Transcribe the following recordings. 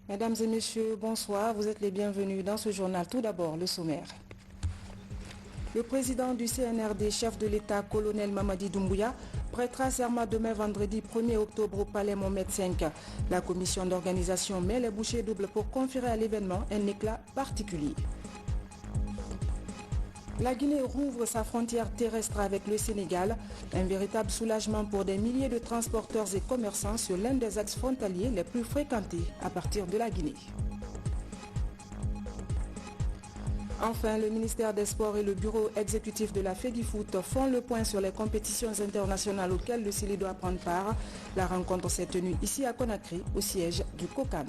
Mesdames et messieurs, bonsoir. Vous êtes les bienvenus dans ce journal. Tout d'abord, le sommaire. Le président du CNRD, chef de l'État, colonel Mamadi Doumbouya, prêtera serment demain vendredi 1er octobre au Palais Mohamed V. La commission d'organisation met les bouchées doubles pour conférer à l'événement un éclat particulier. La Guinée rouvre sa frontière terrestre avec le Sénégal, un véritable soulagement pour des milliers de transporteurs et commerçants sur l'un des axes frontaliers les plus fréquentés à partir de la Guinée. Enfin, le ministère des Sports et le bureau exécutif de la FEDIFOOT font le point sur les compétitions internationales auxquelles le Chili doit prendre part. La rencontre s'est tenue ici à Conakry, au siège du COCAN.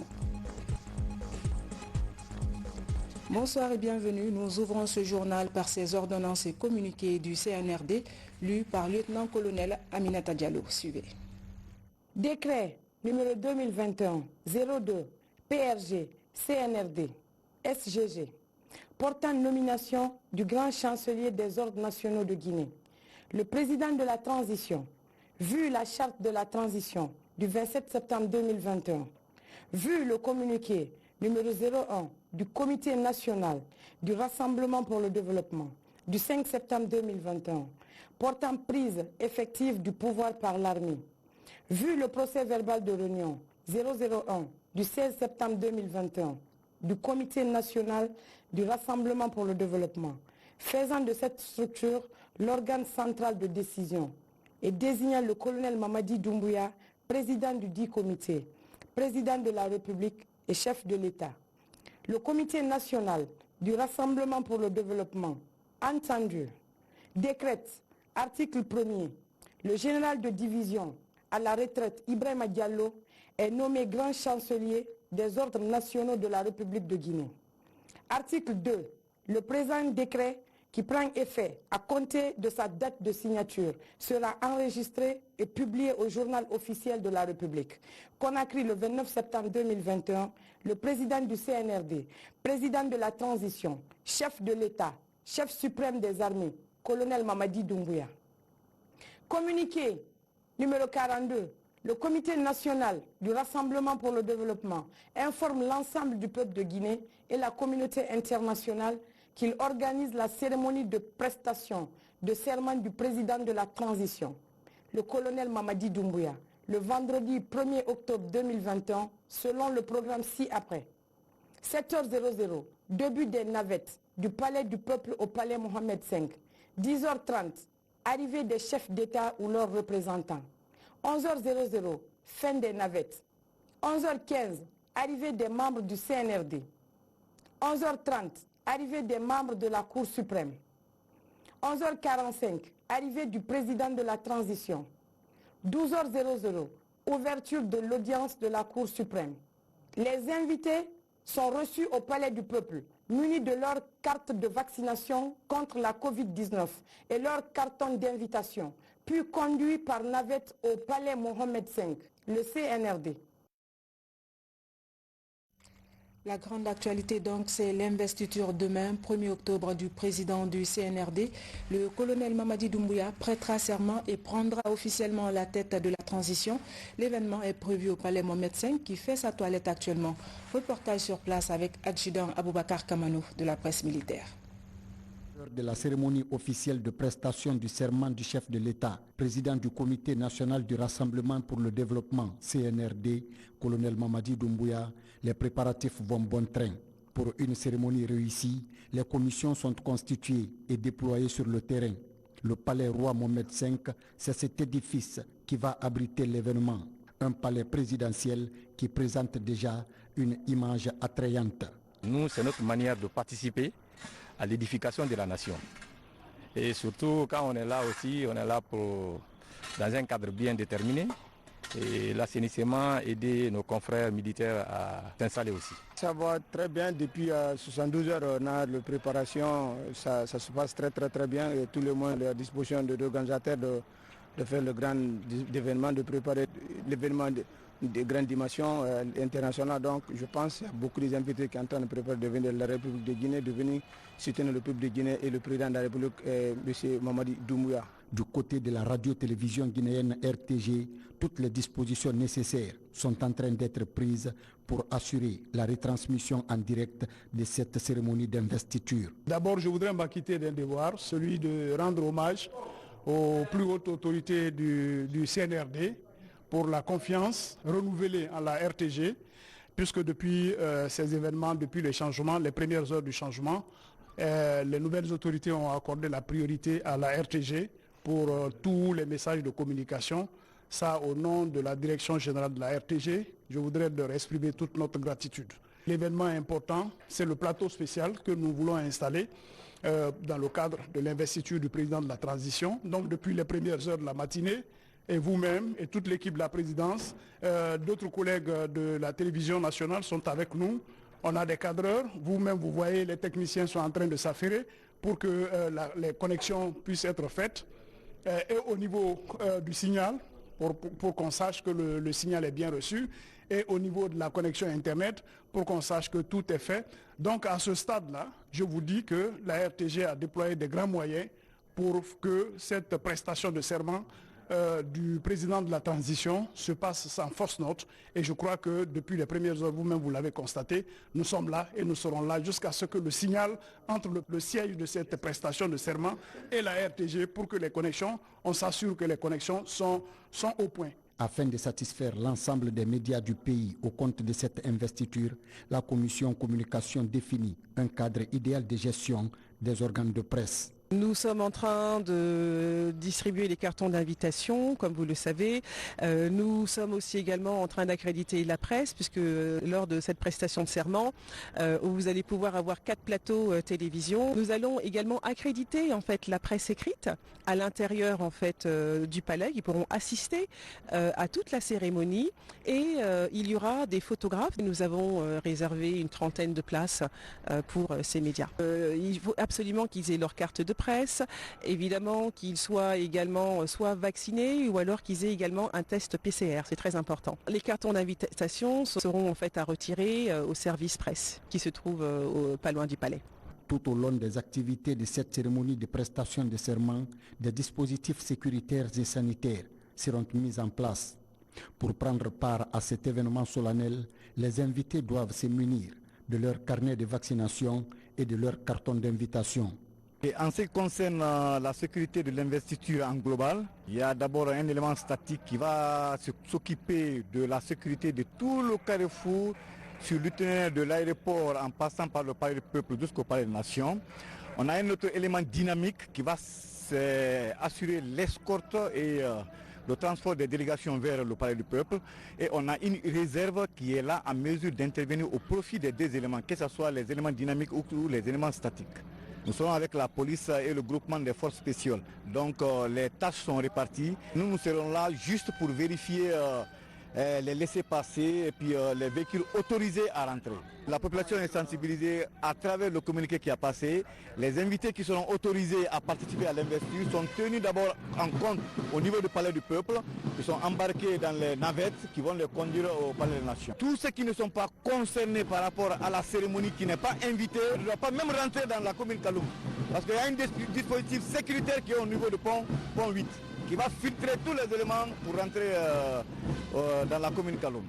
Bonsoir et bienvenue. Nous ouvrons ce journal par ces ordonnances et communiqués du CNRD, lus par lieutenant-colonel Aminata Diallo. Suivez. Décret numéro 2021-02 PRG CNRD SGG portant nomination du grand chancelier des ordres nationaux de Guinée. Le président de la transition, vu la charte de la transition du 27 septembre 2021, vu le communiqué numéro 01 du Comité national du Rassemblement pour le développement du 5 septembre 2021, portant prise effective du pouvoir par l'armée, vu le procès verbal de réunion 001 du 16 septembre 2021 du Comité national du Rassemblement pour le développement, faisant de cette structure l'organe central de décision et désignant le colonel Mamadi Doumbouya, président du dit comité, président de la République et chef de l'État. Le Comité national du Rassemblement pour le développement, entendu, décrète, article 1er, le général de division à la retraite Ibrahima Diallo est nommé grand chancelier des ordres nationaux de la République de Guinée. Article 2. Le présent décret qui prend effet à compter de sa date de signature sera enregistré et publié au journal officiel de la République. Conakry le 29 septembre 2021, le président du CNRD, président de la transition, chef de l'État, chef suprême des armées, colonel Mamadi Doumbouya. Communiqué numéro 42. Le Comité national du Rassemblement pour le développement informe l'ensemble du peuple de Guinée et la communauté internationale qu'il organise la cérémonie de prestation de serment du président de la transition, le colonel Mamadi Doumbouya, le vendredi 1er octobre 2021, selon le programme ci-après. 7h00, début des navettes du palais du peuple au palais Mohamed V. 10h30, arrivée des chefs d'État ou leurs représentants. 11h00, fin des navettes. 11h15, arrivée des membres du CNRD. 11h30, arrivée des membres de la Cour suprême. 11h45, arrivée du président de la transition. 12h00, ouverture de l'audience de la Cour suprême. Les invités sont reçus au palais du peuple, munis de leur carte de vaccination contre la Covid-19 et leur carton d'invitation, puis conduits par navette au palais Mohamed V, le CNRD. La grande actualité donc, c'est l'investiture demain, 1er octobre, du président du CNRD. Le colonel Mamadi Doumbouya prêtera serment et prendra officiellement la tête de la transition. L'événement est prévu au palais Mohamed V qui fait sa toilette actuellement. Reportage sur place avec adjudant Aboubakar Kamanou de la presse militaire. Lors de la cérémonie officielle de prestation du serment du chef de l'État, président du Comité national du Rassemblement pour le développement, CNRD, colonel Mamadi Doumbouya, les préparatifs vont bon train. Pour une cérémonie réussie, les commissions sont constituées et déployées sur le terrain. Le palais roi Mohamed V, c'est cet édifice qui va abriter l'événement. Un palais présidentiel qui présente déjà une image attrayante. Nous, c'est notre manière de participer à l'édification de la nation. Et surtout, quand on est là aussi, on est là dans un cadre bien déterminé. Et l'assainissement, aider nos confrères militaires à s'installer aussi. Ça va très bien, depuis 72 heures, on a la préparation, ça se passe très bien. Et tout le monde est à disposition de l'organisateur de faire le grand événement, de préparer l'événement de grande dimension internationale. Donc je pense qu'il y a beaucoup d'invités qui sont en train de préparer de venir de la République de Guinée, de venir soutenir le peuple de Guinée et le président de la République, M. Mamadi Doumbouya. Du côté de la radio-télévision guinéenne RTG, toutes les dispositions nécessaires sont en train d'être prises pour assurer la retransmission en direct de cette cérémonie d'investiture. D'abord, je voudrais m'acquitter d'un devoir, celui de rendre hommage aux plus hautes autorités du CNRD pour la confiance renouvelée en la RTG, puisque depuis ces événements, depuis les changements, les premières heures du changement, les nouvelles autorités ont accordé la priorité à la RTG pour tous les messages de communication. Ça, au nom de la direction générale de la RTG, je voudrais leur exprimer toute notre gratitude. L'événement important, c'est le plateau spécial que nous voulons installer dans le cadre de l'investiture du président de la transition. Donc depuis les premières heures de la matinée, et vous-même et toute l'équipe de la présidence, d'autres collègues de la télévision nationale sont avec nous. On a des cadreurs, vous-même vous voyez, les techniciens sont en train de s'affairer pour que les connexions puissent être faites. Et au niveau du signal, pour qu'on sache que le signal est bien reçu, et au niveau de la connexion Internet, pour qu'on sache que tout est fait. Donc à ce stade-là, je vous dis que la RTG a déployé des grands moyens pour que cette prestation de serment du président de la transition se passe sans fausse note. Et je crois que depuis les premières heures, vous-même vous l'avez constaté, nous sommes là et nous serons là jusqu'à ce que le signal entre le siège de cette prestation de serment et la RTG pour que les connexions, on s'assure que les connexions sont au point. Afin de satisfaire l'ensemble des médias du pays au compte de cette investiture, la commission communication définit un cadre idéal de gestion des organes de presse. Nous sommes en train de distribuer les cartons d'invitation, comme vous le savez. Nous sommes aussi également en train d'accréditer la presse, puisque lors de cette prestation de serment, où vous allez pouvoir avoir 4 plateaux télévision, nous allons également accréditer en fait la presse écrite à l'intérieur en fait du palais, qui pourront assister à toute la cérémonie. Et il y aura des photographes. Nous avons réservé une 30aine de places pour ces médias. Il faut absolument qu'ils aient leur carte de presse, évidemment qu'ils soient également soit vaccinés ou alors qu'ils aient également un test PCR, c'est très important. Les cartons d'invitation seront en fait à retirer au service presse qui se trouve pas loin du palais. Tout au long des activités de cette cérémonie de prestation de serment, des dispositifs sécuritaires et sanitaires seront mis en place. Pour prendre part à cet événement solennel, les invités doivent se munir de leur carnet de vaccination et de leur carton d'invitation. Et en ce qui concerne la sécurité de l'investiture en global, il y a d'abord un élément statique qui va s'occuper de la sécurité de tout le carrefour sur l'itinéraire de l'aéroport en passant par le palais du peuple jusqu'au palais des nations. On a un autre élément dynamique qui va assurer l'escorte et le transport des délégations vers le palais du peuple. Et on a une réserve qui est là en mesure d'intervenir au profit des deux éléments, que ce soit les éléments dynamiques ou les éléments statiques. Nous serons avec la police et le groupement des forces spéciales. Donc les tâches sont réparties. Nous serons là juste pour vérifier les laissez-passer et puis les véhicules autorisés à rentrer. La population est sensibilisée à travers le communiqué qui a passé. Les invités qui seront autorisés à participer à l'investiture sont tenus d'abord en compte au niveau du palais du peuple. Ils sont embarqués dans les navettes qui vont les conduire au palais des nations. Tous ceux qui ne sont pas concernés par rapport à la cérémonie, qui n'est pas invité, ne doivent pas même rentrer dans la commune Kaloum. Parce qu'il y a un dispositif sécuritaire qui est au niveau du pont 8. Qui va filtrer tous les éléments pour rentrer dans la commune Kaloum.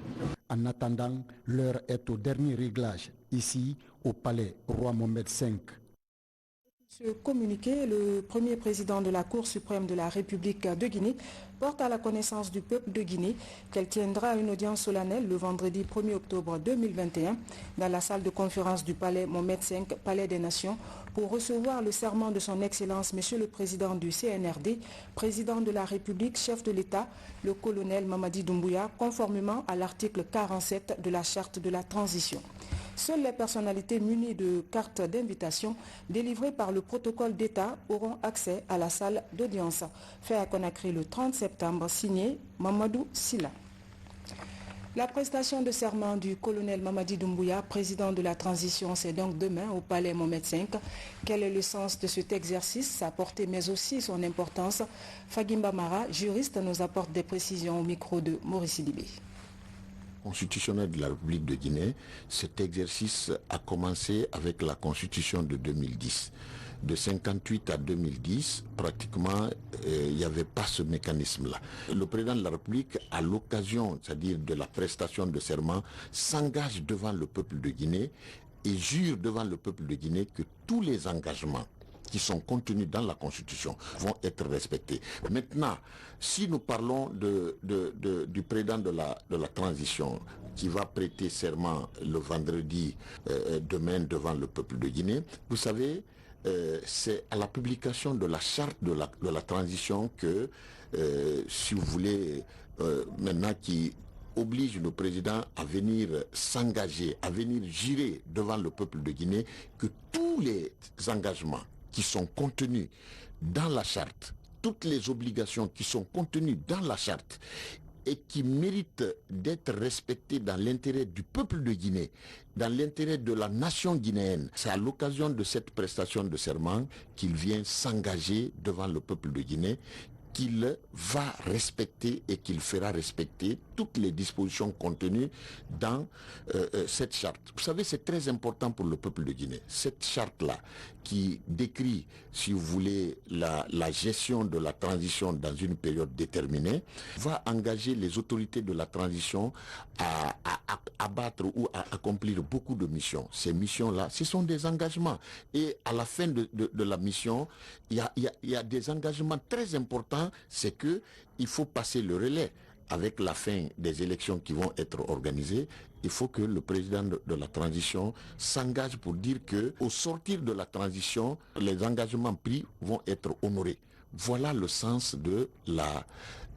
En attendant, l'heure est au dernier réglage, ici au palais Roi Mohamed V. Ce communiqué, le premier président de la Cour suprême de la République de Guinée porte à la connaissance du peuple de Guinée qu'elle tiendra une audience solennelle le vendredi 1er octobre 2021 dans la salle de conférence du palais Mohamed V, palais des Nations, pour recevoir le serment de son Excellence Monsieur le Président du CNRD, Président de la République, chef de l'État, le colonel Mamadi Doumbouya, conformément à l'article 47 de la Charte de la Transition. Seules les personnalités munies de cartes d'invitation délivrées par le protocole d'État auront accès à la salle d'audience. Fait à Conakry le 30 septembre, signé Mamadou Silla. La prestation de serment du colonel Mamadi Doumbouya, président de la transition, c'est donc demain au palais Mohamed V. Quel est le sens de cet exercice, sa portée mais aussi son importance? Fagimba Mara, juriste, nous apporte des précisions au micro de Maurice Sidibé. Constitutionnel de la République de Guinée, cet exercice a commencé avec la Constitution de 2010. De 1958 à 2010, pratiquement, il n'y avait pas ce mécanisme-là. Le président de la République, à l'occasion, c'est-à-dire de la prestation de serment, s'engage devant le peuple de Guinée et jure devant le peuple de Guinée que tous les engagements qui sont contenus dans la Constitution vont être respectés. Maintenant, si nous parlons du président de la transition qui va prêter serment le vendredi demain devant le peuple de Guinée, vous savez, c'est à la publication de la charte de la transition que, si vous voulez, maintenant qui oblige le président à venir s'engager, à venir jurer devant le peuple de Guinée que tous les engagements qui sont contenus dans la charte, toutes les obligations qui sont contenues dans la charte et qui méritent d'être respectées dans l'intérêt du peuple de Guinée, dans l'intérêt de la nation guinéenne. C'est à l'occasion de cette prestation de serment qu'il vient s'engager devant le peuple de Guinée, qu'il va respecter et qu'il fera respecter toutes les dispositions contenues dans cette charte. Vous savez, c'est très important pour le peuple de Guinée. Cette charte-là, qui décrit, si vous voulez, la gestion de la transition dans une période déterminée, va engager les autorités de la transition à abattre ou à accomplir beaucoup de missions. Ces missions-là, ce sont des engagements. Et à la fin de la mission, il y a des engagements très importants. C'est qu'il faut passer le relais. Avec la fin des élections qui vont être organisées, il faut que le président de la transition s'engage pour dire qu'au sortir de la transition, les engagements pris vont être honorés. Voilà le sens de la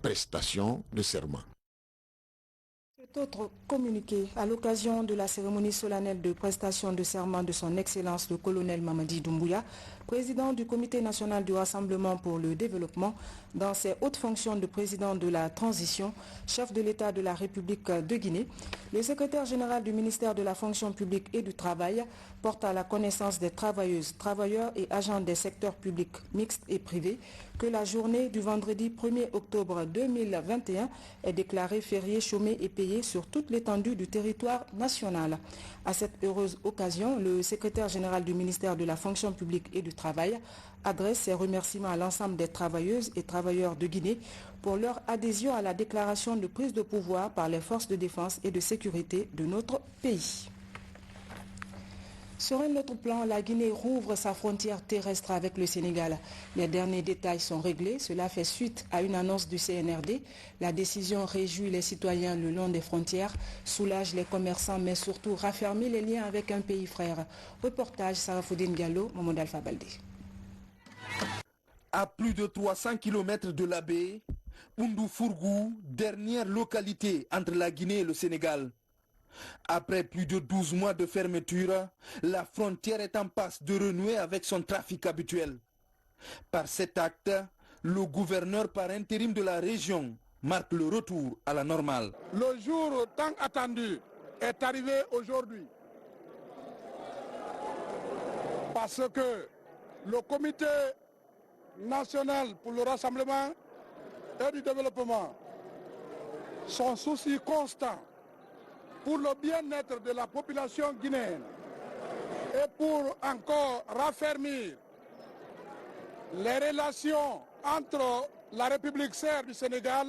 prestation de serment. Cet autre communiqué à l'occasion de la cérémonie solennelle de prestation de serment de son Excellence le colonel Mamadi Doumbouya, président du Comité national du Rassemblement pour le développement, dans ses hautes fonctions de président de la transition, chef de l'État de la République de Guinée, le secrétaire général du ministère de la fonction publique et du travail porte à la connaissance des travailleuses, travailleurs et agents des secteurs publics mixtes et privés que la journée du vendredi 1er octobre 2021 est déclarée férié, chômé et payé sur toute l'étendue du territoire national. À cette heureuse occasion, le secrétaire général du ministère de la fonction publique et du travail adresse ses remerciements à l'ensemble des travailleuses et travailleurs de Guinée pour leur adhésion à la déclaration de prise de pouvoir par les forces de défense et de sécurité de notre pays. Sur un autre plan, la Guinée rouvre sa frontière terrestre avec le Sénégal. Les derniers détails sont réglés. Cela fait suite à une annonce du CNRD. La décision réjouit les citoyens le long des frontières, soulage les commerçants, mais surtout raffermit les liens avec un pays frère. Reportage Sarafoudine Gallo, Mamadou Alpha Baldé. À plus de 300 km de la baie, Oundoufourgou, dernière localité entre la Guinée et le Sénégal. Après plus de 12 mois de fermeture, la frontière est en passe de renouer avec son trafic habituel. Par cet acte, le gouverneur par intérim de la région marque le retour à la normale. Le jour tant attendu est arrivé aujourd'hui. Parce que le Comité national pour le rassemblement et du développement, son souci constant pour le bien-être de la population guinéenne et pour encore raffermir les relations entre la République sœur du Sénégal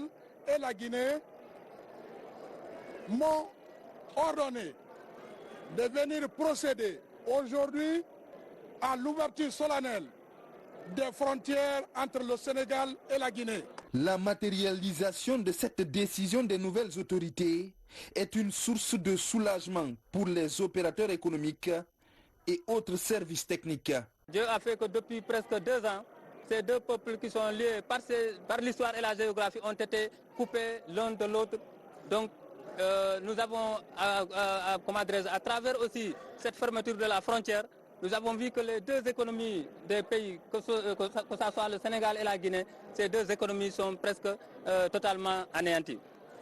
et la Guinée, m'ont ordonné de venir procéder aujourd'hui à l'ouverture solennelle des frontières entre le Sénégal et la Guinée. La matérialisation de cette décision des nouvelles autorités est une source de soulagement pour les opérateurs économiques et autres services techniques. Dieu a fait que depuis presque 2 ans, ces deux peuples qui sont liés par l'histoire et la géographie ont été coupés l'un de l'autre. Donc nous avons, à travers aussi cette fermeture de la frontière, nous avons vu que les deux économies des pays, que ce soit le Sénégal et la Guinée, ces deux économies sont presque totalement anéanties.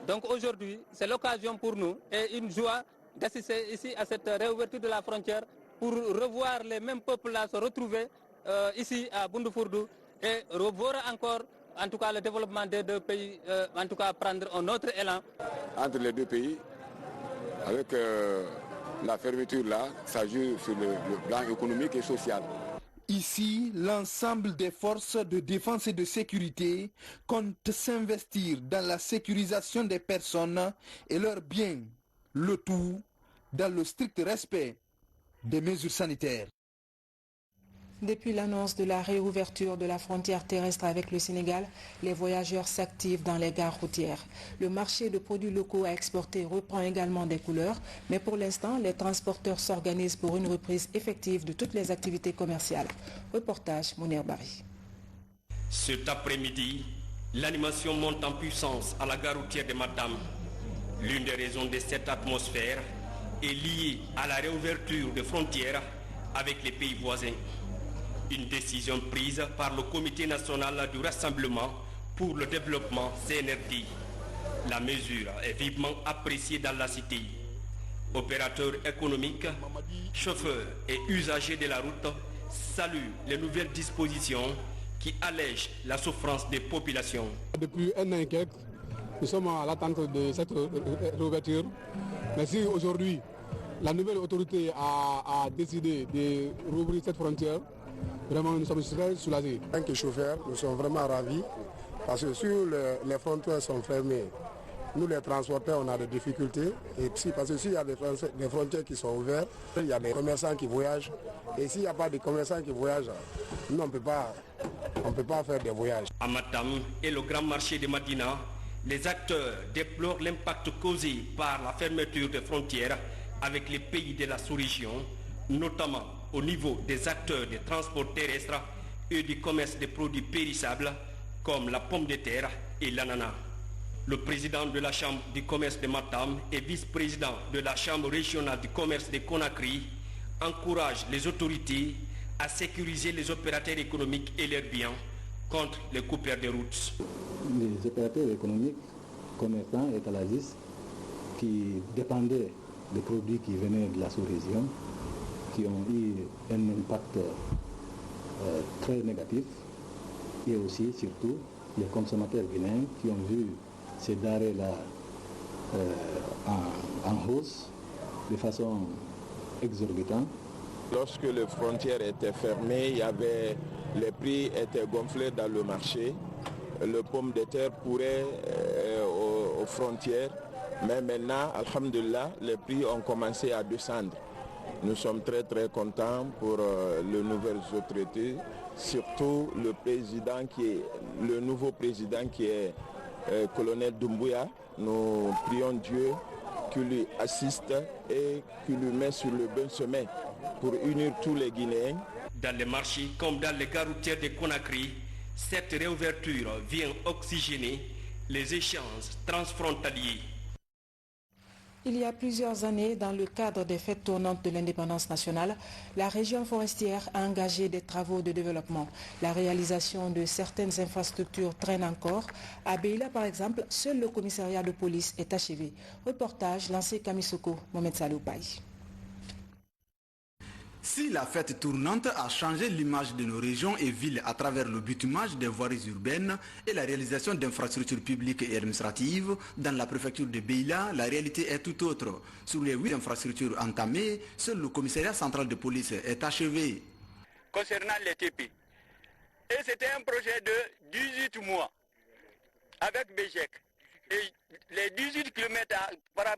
Donc aujourd'hui, c'est l'occasion pour nous et une joie d'assister ici à cette réouverture de la frontière pour revoir les mêmes peuples-là se retrouver ici à Boundoufourdou et revoir encore, en tout cas, le développement des deux pays, en tout cas prendre un autre élan. Entre les deux pays, avec la fermeture là, ça joue sur le plan économique et social. Ici, l'ensemble des forces de défense et de sécurité comptent s'investir dans la sécurisation des personnes et leurs biens, le tout dans le strict respect des mesures sanitaires. Depuis l'annonce de la réouverture de la frontière terrestre avec le Sénégal, les voyageurs s'activent dans les gares routières. Le marché de produits locaux à exporter reprend également des couleurs, mais pour l'instant, les transporteurs s'organisent pour une reprise effective de toutes les activités commerciales. Reportage Mounir Bari. Cet après-midi, l'animation monte en puissance à la gare routière de Matam. L'une des raisons de cette atmosphère est liée à la réouverture des frontières avec les pays voisins. Une décision prise par le Comité national du rassemblement pour le développement CNRD. La mesure est vivement appréciée dans la cité. Opérateurs économiques, chauffeurs et usagers de la route saluent les nouvelles dispositions qui allègent la souffrance des populations. Depuis un an et quelques, nous sommes à l'attente de cette réouverture. Mais si aujourd'hui, la nouvelle autorité a décidé de rouvrir cette frontière, vraiment, nous sommes très soulagés. En tant que chauffeurs, nous sommes vraiment ravis parce que si les frontières sont fermées, nous les transporteurs, on a des difficultés. Et puis, parce que s'il y a des frontières qui sont ouvertes, il y a des commerçants qui voyagent. Et s'il n'y a pas de commerçants qui voyagent, nous, on ne peut pas faire des voyages. À Matam et le grand marché de Madina, les acteurs déplorent l'impact causé par la fermeture des frontières avec les pays de la sous-région, notamment au niveau des acteurs des transports terrestres et du commerce des produits périssables comme la pomme de terre et l'ananas. Le président de la Chambre du commerce de Matam et vice-président de la Chambre régionale du commerce de Conakry encourage les autorités à sécuriser les opérateurs économiques et leurs biens contre les coupeurs de routes. Les opérateurs économiques, commerçants et étalagistes qui dépendaient des produits qui venaient de la sous-région, qui ont eu un impact très négatif, et aussi surtout les consommateurs guinéens qui ont vu ces denrées-là en hausse de façon exorbitante. Lorsque les frontières étaient fermées, les prix étaient gonflés dans le marché. Le pomme de terre courait aux frontières, mais maintenant, alhamdulillah, les prix ont commencé à descendre. Nous sommes très contents pour les nouvelles autorités, surtout le nouveau président qui est colonel Doumbouya. Nous prions Dieu qu'il lui assiste et qu'il lui met sur le bon chemin pour unir tous les Guinéens. Dans les marchés comme dans les gares routières de Conakry, cette réouverture vient oxygéner les échanges transfrontaliers. Il y a plusieurs années, dans le cadre des fêtes tournantes de l'indépendance nationale, la région forestière a engagé des travaux de développement. La réalisation de certaines infrastructures traîne encore. À Beila, par exemple, seul le commissariat de police est achevé. Reportage lancé Kamisoko, Mohamed Saloupaï. Si la fête tournante a changé l'image de nos régions et villes à travers le bitumage des voiries urbaines et la réalisation d'infrastructures publiques et administratives, dans la préfecture de Beila, la réalité est tout autre. Sur les 8 infrastructures entamées, seul le commissariat central de police est achevé. Concernant les TP, et c'était un projet de 18 mois avec BGEC. Et les 18 km par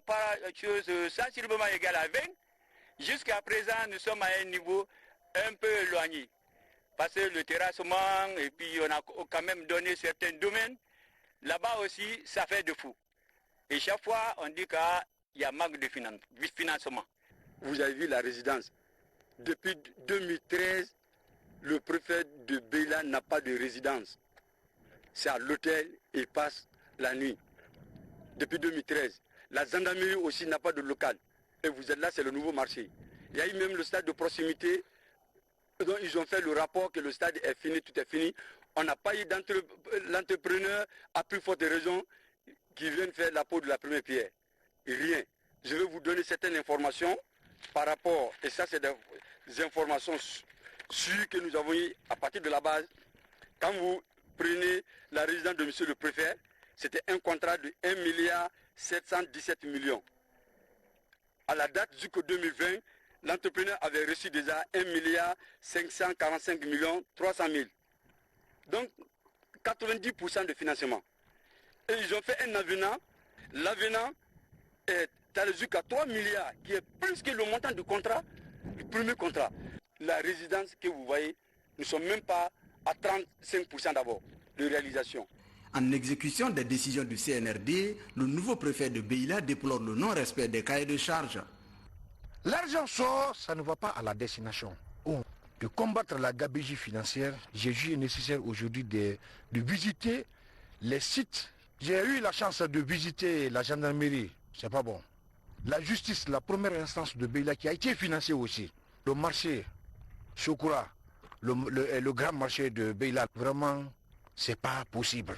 chose sensiblement égale à 20, jusqu'à présent, nous sommes à un niveau un peu éloigné. Parce que le terrassement, et puis on a quand même donné certains domaines, là-bas aussi, ça fait de fou. Et chaque fois, on dit qu'il y a manque de financement. Vous avez vu la résidence. Depuis 2013, le préfet de Beila n'a pas de résidence. C'est à l'hôtel, il passe la nuit. Depuis 2013. La gendarmerie aussi n'a pas de local. Et vous êtes là, c'est le nouveau marché. Il y a eu même le stade de proximité, dont ils ont fait le rapport que le stade est fini, tout est fini. On n'a pas eu l'entrepreneur, à plus forte raison, qui vient faire la peau de la première pierre. Et rien. Je vais vous donner certaines informations par rapport, et ça c'est des informations sûres que nous avons eues à partir de la base. Quand vous prenez la résidence de monsieur le préfet, c'était un contrat de 1,717 milliard. À la date jusqu'au 2020, l'entrepreneur avait reçu déjà 1,545,300,000. Donc 90% de financement. Et ils ont fait un avenant. L'avenant est allé jusqu'à 3 milliards, qui est plus que le montant du contrat, du premier contrat. La résidence que vous voyez, nous ne sommes même pas à 35% d'abord de réalisation. En exécution des décisions du CNRD, le nouveau préfet de Beila déplore le non-respect des cahiers de charges. L'argent sort, ça ne va pas à la destination. De combattre la gabegie financière, j'ai jugé nécessaire aujourd'hui de visiter les sites. J'ai eu la chance de visiter la gendarmerie, c'est pas bon. La justice, la première instance de Beila qui a été financée aussi. Le marché Chokoura, le grand marché de Beila, vraiment, c'est pas possible.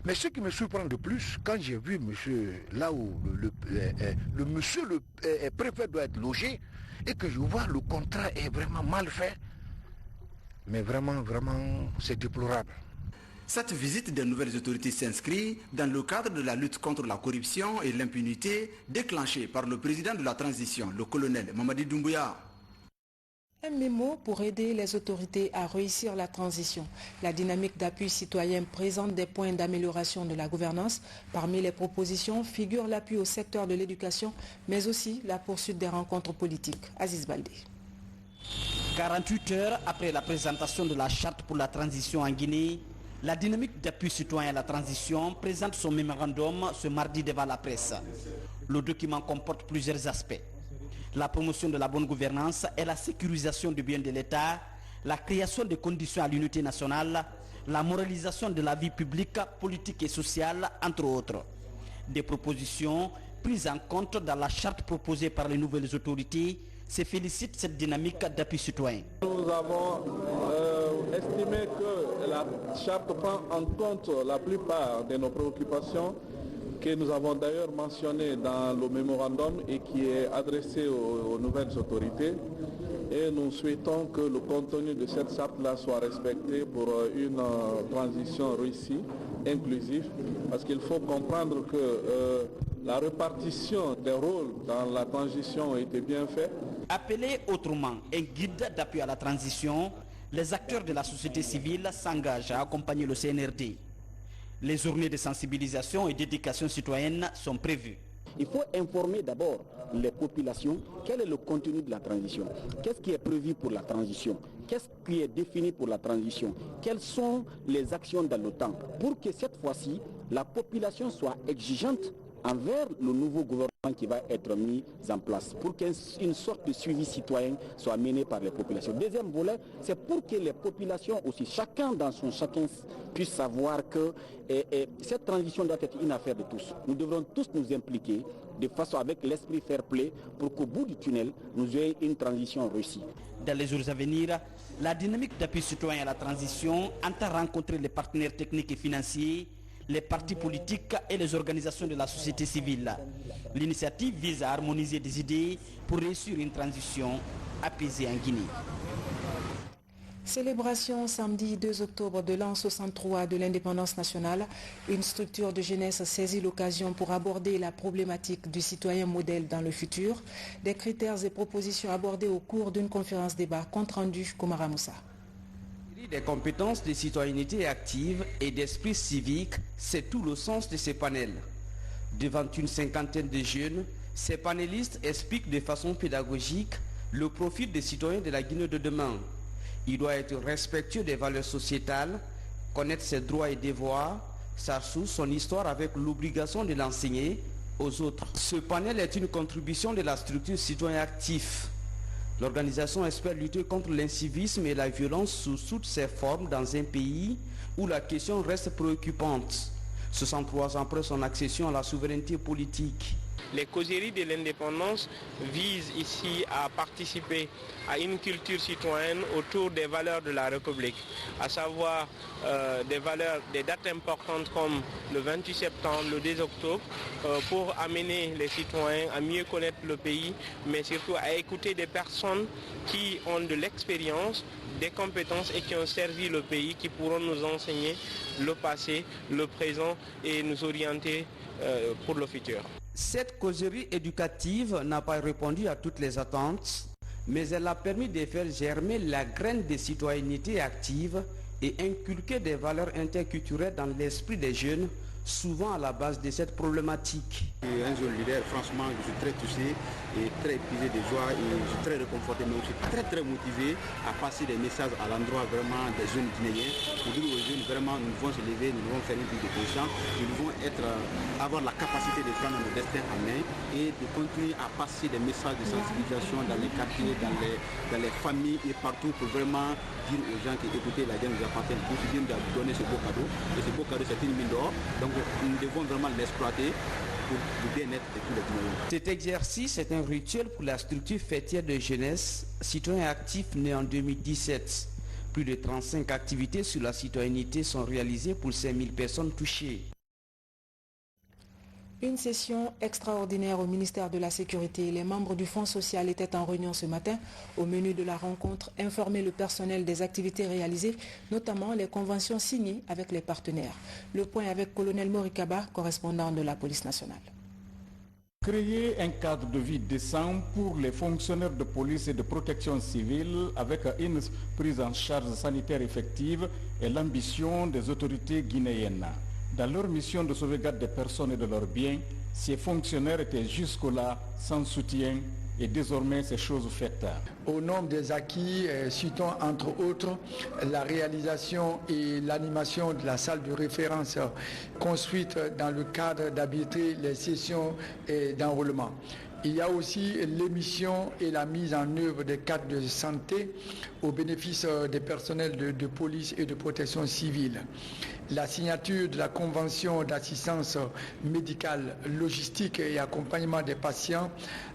Mais ce qui me surprend de plus, quand j'ai vu monsieur, là où le préfet doit être logé, et que je vois le contrat est vraiment mal fait, mais vraiment, c'est déplorable. Cette visite des nouvelles autorités s'inscrit dans le cadre de la lutte contre la corruption et l'impunité déclenchée par le président de la transition, le colonel Mamadi Doumbouya. Un mémo pour aider les autorités à réussir la transition. La dynamique d'appui citoyen présente des points d'amélioration de la gouvernance. Parmi les propositions figure l'appui au secteur de l'éducation, mais aussi la poursuite des rencontres politiques. Aziz Baldé. 48 heures après la présentation de la charte pour la transition en Guinée, la dynamique d'appui citoyen à la transition présente son mémorandum ce mardi devant la presse. Le document comporte plusieurs aspects. La promotion de la bonne gouvernance et la sécurisation du bien de l'État, la création de conditions à l'unité nationale, la moralisation de la vie publique, politique et sociale, entre autres. Des propositions prises en compte dans la charte proposée par les nouvelles autorités se félicite cette dynamique d'appui citoyen. Nous avons estimé que la charte prend en compte la plupart de nos préoccupations que nous avons d'ailleurs mentionné dans le mémorandum et qui est adressé aux nouvelles autorités. Et nous souhaitons que le contenu de cette charte-là soit respecté pour une transition réussie, inclusive, parce qu'il faut comprendre que la répartition des rôles dans la transition a été bien faite. Appelé autrement un guide d'appui à la transition, les acteurs de la société civile s'engagent à accompagner le CNRD. Les journées de sensibilisation et d'éducation citoyenne sont prévues. Il faut informer d'abord les populations quel est le contenu de la transition, qu'est-ce qui est prévu pour la transition, qu'est-ce qui est défini pour la transition, quelles sont les actions dans le temps, pour que cette fois-ci, la population soit exigeante envers le nouveau gouvernement qui va être mis en place, pour qu'une sorte de suivi citoyen soit mené par les populations. Deuxième volet, c'est pour que les populations aussi, chacun dans son chacun, puisse savoir que cette transition doit être une affaire de tous. Nous devrons tous nous impliquer de façon avec l'esprit fair play pour qu'au bout du tunnel, nous ayons une transition réussie. Dans les jours à venir, la dynamique d'appui citoyen à la transition entend rencontrer les partenaires techniques et financiers, les partis politiques et les organisations de la société civile. L'initiative vise à harmoniser des idées pour réussir une transition apaisée en Guinée. Célébration samedi 2 octobre de l'an 63 de l'indépendance nationale. Une structure de jeunesse saisit l'occasion pour aborder la problématique du citoyen modèle dans le futur. Des critères et propositions abordés au cours d'une conférence débat compte rendu Komara Moussa. Des compétences de citoyenneté active et d'esprit civique, c'est tout le sens de ces panels. Devant une cinquantaine de jeunes, ces panélistes expliquent de façon pédagogique le profil des citoyens de la Guinée de demain. Il doit être respectueux des valeurs sociétales, connaître ses droits et devoirs, sa source, son histoire avec l'obligation de l'enseigner aux autres. Ce panel est une contribution de la structure citoyen actif. L'organisation espère lutter contre l'incivisme et la violence sous toutes ses formes dans un pays où la question reste préoccupante. 63 ans après son accession à la souveraineté politique. Les causeries de l'indépendance visent ici à participer à une culture citoyenne autour des valeurs de la République, à savoir des dates importantes comme le 28 septembre, le 2 octobre, pour amener les citoyens à mieux connaître le pays, mais surtout à écouter des personnes qui ont de l'expérience, des compétences et qui ont servi le pays, qui pourront nous enseigner le passé, le présent et nous orienter pour le futur. Cette causerie éducative n'a pas répondu à toutes les attentes, mais elle a permis de faire germer la graine de citoyenneté active et inculquer des valeurs interculturelles dans l'esprit des jeunes, souvent à la base de cette problématique. Un jeune leader, franchement, je suis très touché et très épuisé de joie et je suis très réconforté, mais aussi très motivé à passer des messages à l'endroit vraiment des jeunes guinéens pour dire aux jeunes vraiment nous devons se lever, nous devons faire une prise de conscience, nous devons avoir la capacité de prendre nos destins en main et de continuer à passer des messages de sensibilisation dans les quartiers, dans les familles et partout pour vraiment dire aux gens que écoutez, la guerre nous appartient tous, c'est bien de donner ce beau cadeau et ce beau cadeau c'est une mine d'or. Donc nous devons vraiment l'exploiter pour le bien-être de tous les Guinéens. Cet exercice est un rituel pour la structure fêtière de jeunesse Citoyens Actifs née en 2017. Plus de 35 activités sur la citoyenneté sont réalisées pour 5000 personnes touchées. Une session extraordinaire au ministère de la Sécurité. Les membres du Fonds social étaient en réunion ce matin. Au menu de la rencontre, informer le personnel des activités réalisées, notamment les conventions signées avec les partenaires. Le point avec colonel Morikaba, correspondant de la police nationale. Créer un cadre de vie décent pour les fonctionnaires de police et de protection civile avec une prise en charge sanitaire effective est l'ambition des autorités guinéennes. Dans leur mission de sauvegarde des personnes et de leurs biens, ces fonctionnaires étaient jusque-là sans soutien et désormais ces choses faites. Au nom des acquis, citons entre autres la réalisation et l'animation de la salle de référence construite dans le cadre d'arbitrer les sessions d'enrôlement. Il y a aussi l'émission et la mise en œuvre des cadres de santé au bénéfice des personnels de police et de protection civile. La signature de la convention d'assistance médicale, logistique et accompagnement des patients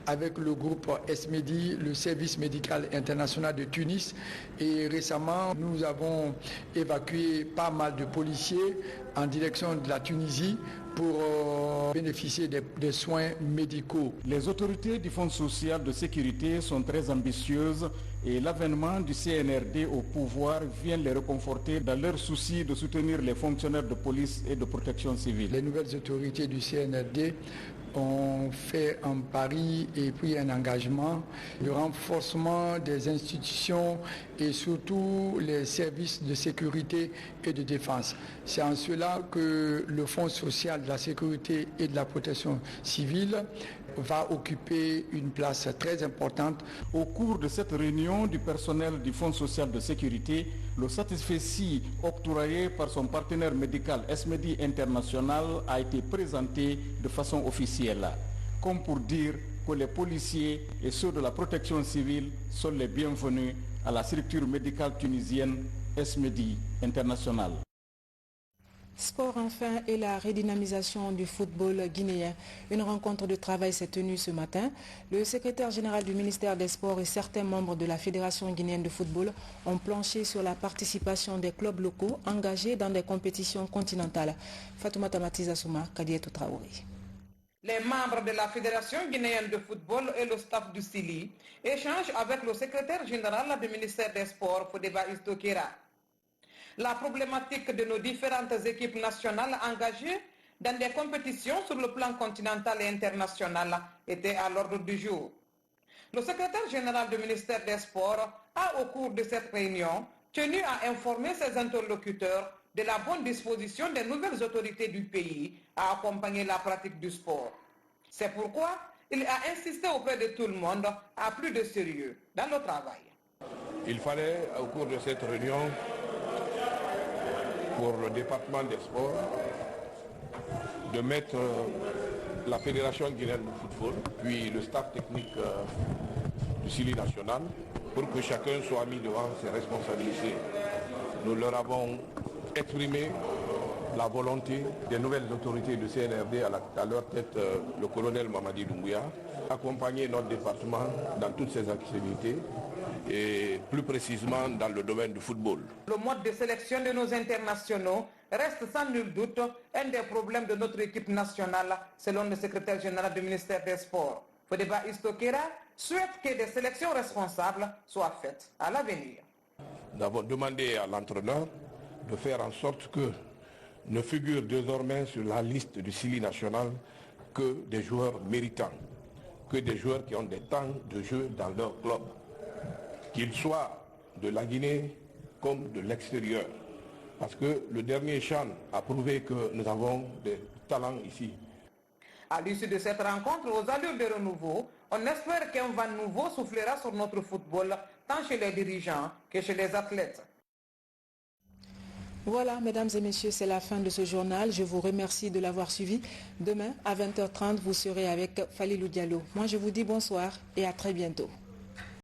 avec le groupe SMEDI, le service médical international de Tunis. Et récemment, nous avons évacué pas mal de policiers en direction de la Tunisie pour bénéficier des soins médicaux. Les autorités du Fonds social de sécurité sont très ambitieuses et l'avènement du CNRD au pouvoir vient les réconforter dans leur souci de soutenir les fonctionnaires de police et de protection civile. Les nouvelles autorités du CNRD ont fait un pari et pris un engagement, le renforcement des institutions et surtout les services de sécurité et de défense. C'est en cela que le Fonds social de la sécurité et de la protection civile va occuper une place très importante. Au cours de cette réunion du personnel du Fonds social de sécurité, le satisfecit octroyé par son partenaire médical SMEDI International a été présenté de façon officielle, comme pour dire que les policiers et ceux de la protection civile sont les bienvenus à la structure médicale tunisienne SMEDI International. Sport enfin et la redynamisation du football guinéen. Une rencontre de travail s'est tenue ce matin. Le secrétaire général du ministère des Sports et certains membres de la Fédération guinéenne de football ont planché sur la participation des clubs locaux engagés dans des compétitions continentales. Fatoumata Matizasouma, Kadietou Traoré. Les membres de la Fédération guinéenne de football et le staff du CILI échangent avec le secrétaire général du ministère des Sports, Fodeba Istokera. La problématique de nos différentes équipes nationales engagées dans des compétitions sur le plan continental et international était à l'ordre du jour. Le secrétaire général du ministère des Sports a, au cours de cette réunion, tenu à informer ses interlocuteurs de la bonne disposition des nouvelles autorités du pays à accompagner la pratique du sport. C'est pourquoi il a insisté auprès de tout le monde à plus de sérieux dans le travail. Il fallait, au cours de cette réunion, pour le département des sports, de mettre la Fédération guinéenne de football, puis le staff technique du CILI national, pour que chacun soit mis devant ses responsabilités. Nous leur avons exprimé la volonté des nouvelles autorités du CNRD, à leur tête le colonel Mamadi Doumbouya, accompagner notre département dans toutes ses activités, et plus précisément dans le domaine du football. Le mode de sélection de nos internationaux reste sans nul doute un des problèmes de notre équipe nationale, selon le secrétaire général du ministère des Sports. Fodeba Istokera souhaite que des sélections responsables soient faites à l'avenir. Nous avons demandé à l'entraîneur de faire en sorte que ne figurent désormais sur la liste du CILI national que des joueurs méritants, que des joueurs qui ont des temps de jeu dans leur club, qu'ils soient de la Guinée comme de l'extérieur. Parce que le dernier CHAN a prouvé que nous avons des talents ici. À l'issue de cette rencontre, aux allures de renouveau, on espère qu'un vent nouveau soufflera sur notre football, tant chez les dirigeants que chez les athlètes. Voilà, mesdames et messieurs, c'est la fin de ce journal. Je vous remercie de l'avoir suivi. Demain, à 20h30, vous serez avec Falilou Diallo. Moi, je vous dis bonsoir et à très bientôt.